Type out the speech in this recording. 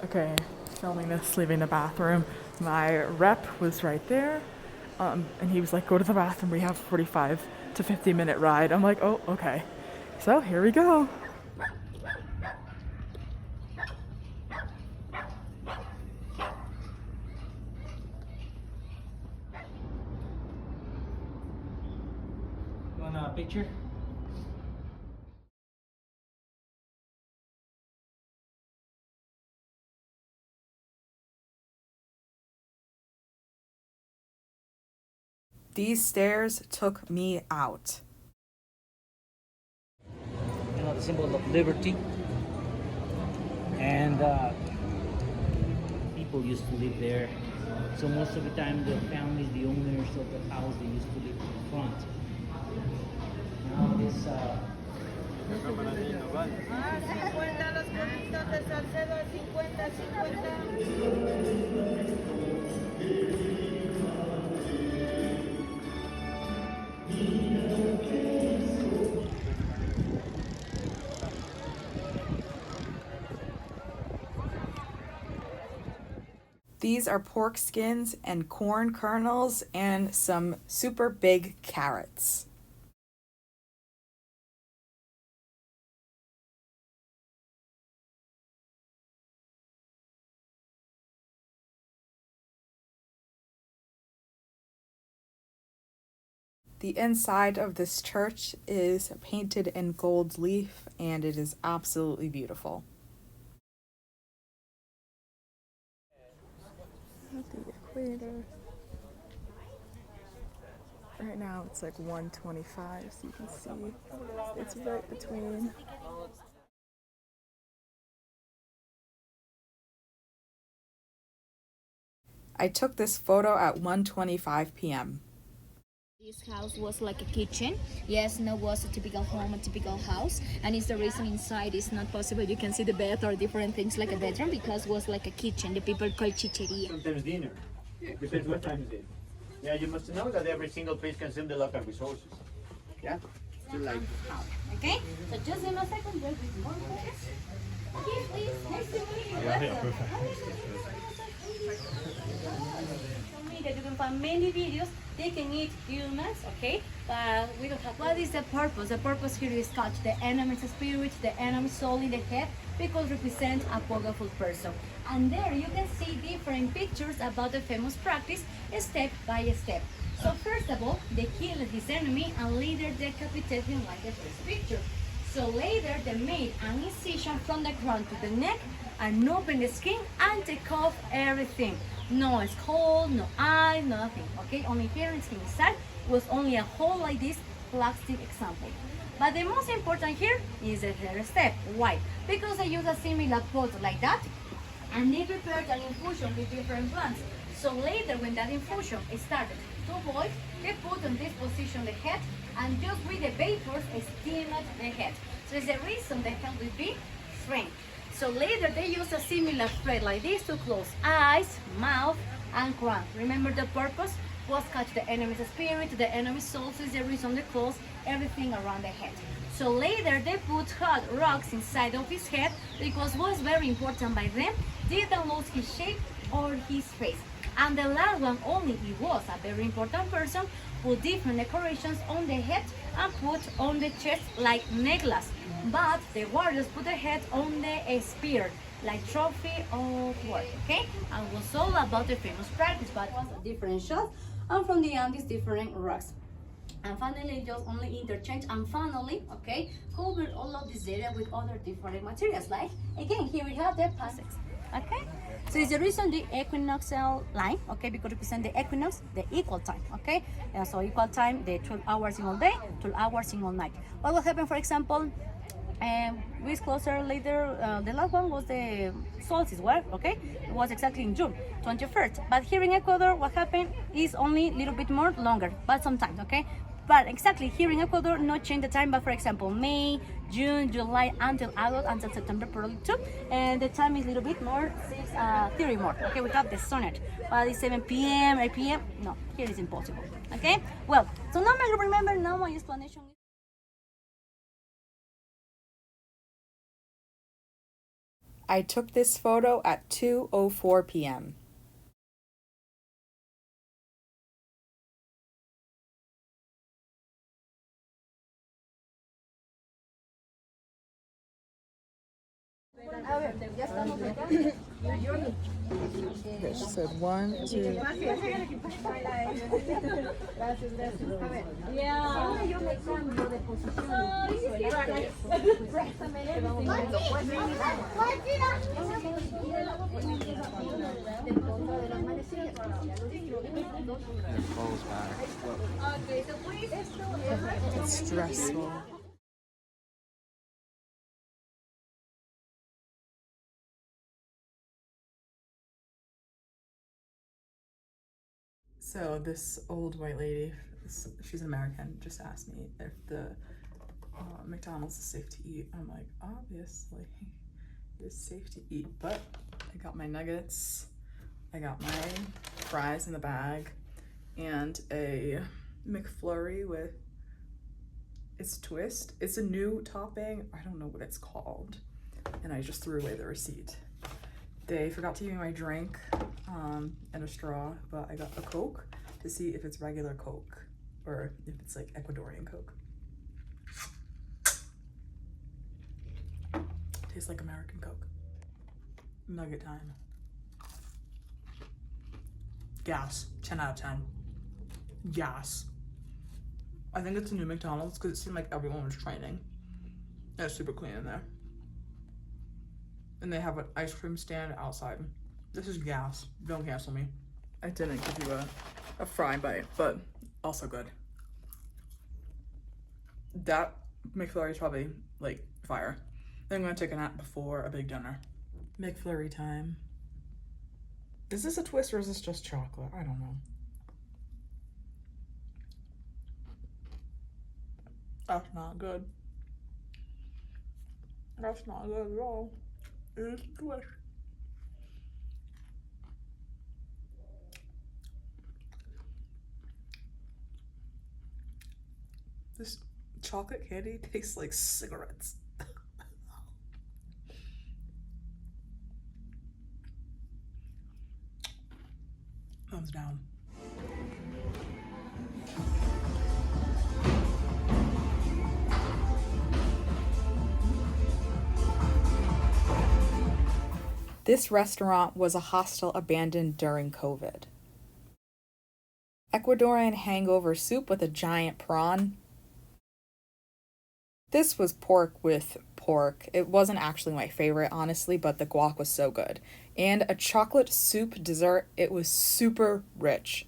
Okay, filming this, leaving the bathroom. My rep was right there, and he was like, "Go to the bathroom. We have 45 to 50-minute ride." I'm like, "Oh, okay." So here we go. You want a picture? These stairs took me out. You know, the symbol of liberty. And people used to live there. So most of the time, the families, the owners of the house, they used to live in the front. Now this. These are pork skins and corn kernels and some super big carrots. The inside of this church is painted in gold leaf and it is absolutely beautiful. The equator. Right now it's like 125, so you can see it's right between. I took this photo at 1:25 p.m. This house was like a kitchen. Yes, no, was a typical home, a typical house, and it's the reason inside is not possible. You can see the bed or different things like a bedroom because it was like a kitchen. The people call chicheria. Sometimes dinner. Depends what time it is. Yeah, you must know that every single place consumes the local resources. Yeah? So like Okay, so just in a second, there is more photos. Okay, please, nice to meet you. Welcome. That you can find many videos taking it humans, okay, but we don't have. What is the purpose? The purpose here is catch the enemy's spirit, the enemy's soul in the head, because represent a powerful person. And there you can see different pictures about the famous practice step by step. So first of all, they kill his enemy and later decapitate him like the first picture. So later they made an incision from the crown to the neck and open the skin and take off everything. No skull, no eye, nothing. Okay, only here in skin inside was only a hole like this plastic example. But the most important here is the third step. Why? Because they use a similar pot like that and they prepared an infusion with different plants. So later when that infusion started to boil, they put on this position the head and just with the vapors steamed the head. So it's the reason the head will be shrink. So later they use a similar thread like this to close eyes, mouth, and crown. Remember the purpose was catch the enemy's spirit, the enemy's soul, so is the reason they close everything around the head. So later they put hot rocks inside of his head because what's very important by them, didn't lose his shape or his face. And the last one, only he was a very important person, put different decorations on the head and put on the chest like necklace. But the warriors put the head on the spear, like trophy of war, okay? And was all about the famous practice, but it was different shots, and from the Andes, different rocks. And finally, just only interchange, and finally, okay, cover all of this area with other different materials, like, again, here we have the passage, okay? So it's the reason the equinoxial line, okay, because represent the equinox, the equal time, okay? So equal time, the 12 hours in all day, 12 hours in all night. What will happen, for example, weeks closer later, the last one was the solstice, well, okay? It was exactly in June 21st. But here in Ecuador, what happened is only a little bit more longer, but sometimes, okay? But exactly here in Ecuador, not change the time, but for example, May, June, July, until August, until September, probably too. And the time is a little bit more, 6:30 more, okay? We got the sonnet, but it's 7 p.m., 8 p.m. No, here is impossible, okay? Well, so now remember, now my explanation is I took this photo at 2:04 p.m. Okay, she said 1, 2. It's stressful. So this old white lady, she's an American, just asked me if the McDonald's is safe to eat. I'm like, obviously, it's safe to eat, but I got my nuggets, I got my fries in the bag, and a McFlurry with its twist. It's a new topping, I don't know what it's called, and I just threw away the receipt. They forgot to give me my drink and a straw, but I got a Coke to see if it's regular Coke or if it's like Ecuadorian Coke. Tastes like American Coke. Nugget time. Gas. 10 out of 10. Gas. I think it's a new McDonald's because it seemed like everyone was training. It's super clean in there. And they have an ice cream stand outside. This is gas. Don't cancel me. I didn't give you a fry bite, but also good. That McFlurry is probably like fire. Then I'm gonna take a nap before a big dinner. McFlurry time. Is this a twist or is this just chocolate? I don't know. That's not good. That's not good at all. It's a twist. This chocolate candy tastes like cigarettes. Thumbs down. This restaurant was a hostel abandoned during COVID. Ecuadorian hangover soup with a giant prawn. This was pork with pork. It wasn't actually my favorite, honestly, but the guac was so good. And a chocolate soup dessert. It was super rich.